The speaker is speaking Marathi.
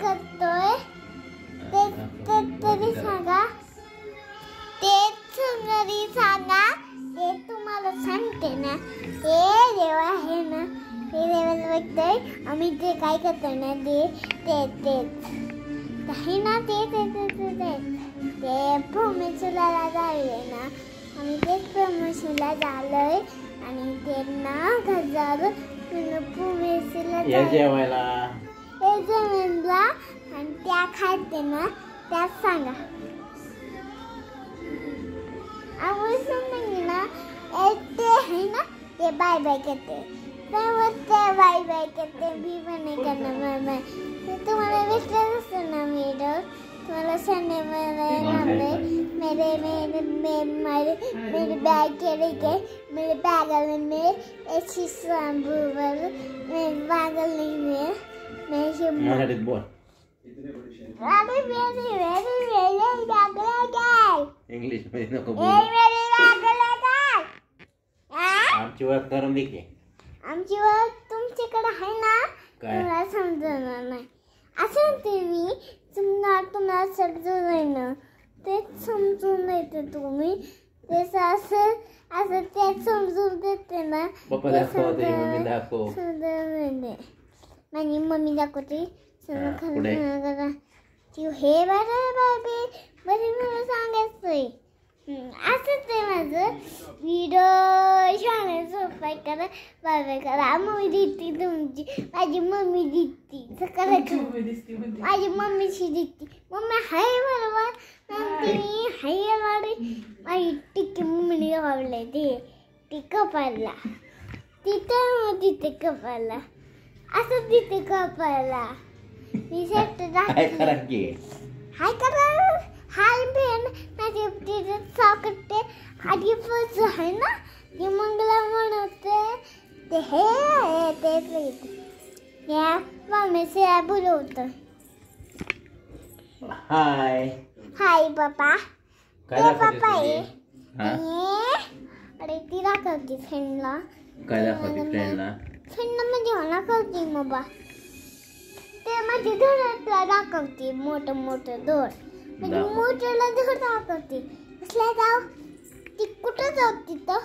करतोय तरी सांगा ते तुम्हाला सांगते ना ते देव आहे ना ते देवाला बघतोय आम्ही ते काय करतोय ना ते ना ते परमेश्वराला जाऊया ना आम्ही तेच परमेश्वराला झालोय आणि ते ना हजार परमेश्वराला जेवायला आणि त्या खाते ना त्यात सांगा आपण ना ते आहे ना ते बाय बाय करते ते बाय बाय करते मी पण नाही करणार बाय तुम्हाला विचारत असतं ना मेरे तुम्हाला संडे मेरे बैग के लेके मेरे बैग में ऐसी सांबर मेरे बैग नहीं मैं बोल इंग्लिश मध्ये नको बोलू आमची ओळख करून दे की आमची ओळख तुमच्याकडे आहे ना तुम्हाला समजणार नाही असं तुम्ही तुम्हाला समजून ना तेच समजून येते तुम्ही तेच असं तेच समजून देते ना माझी मम्मी दाखवते हे बरं मला सांगायचंय असं ते माझं व्हिडिओ छान सोपाय करा बाय करा मम्मी दिसती तुमची माझी मम्मी दिसती माझी मम्मीची दिसती मम्मी हाय बरोबर हाय माझी टिक्की मम्मीने गावले ती कपायला तिथे कपायला असं तिथे कपायला मी काय करा की हाय बेन माझे तिथे सॉकेट आधी फस आहे ना ते मंगला म्हणते ते हे ते या मम्मी से बोलवतं हाय पापा काय पापा आहे अरे ती दाखवते फ्रेंडला काय दाखवते फ्रेंडला म्हणजे मला कळते बाबा ते माझे धोरण दाखवते मोठं दोर म्हणजे मोठ्याला धोर दाखवते कसल्या जाऊ ती कुठं जाऊ तिथं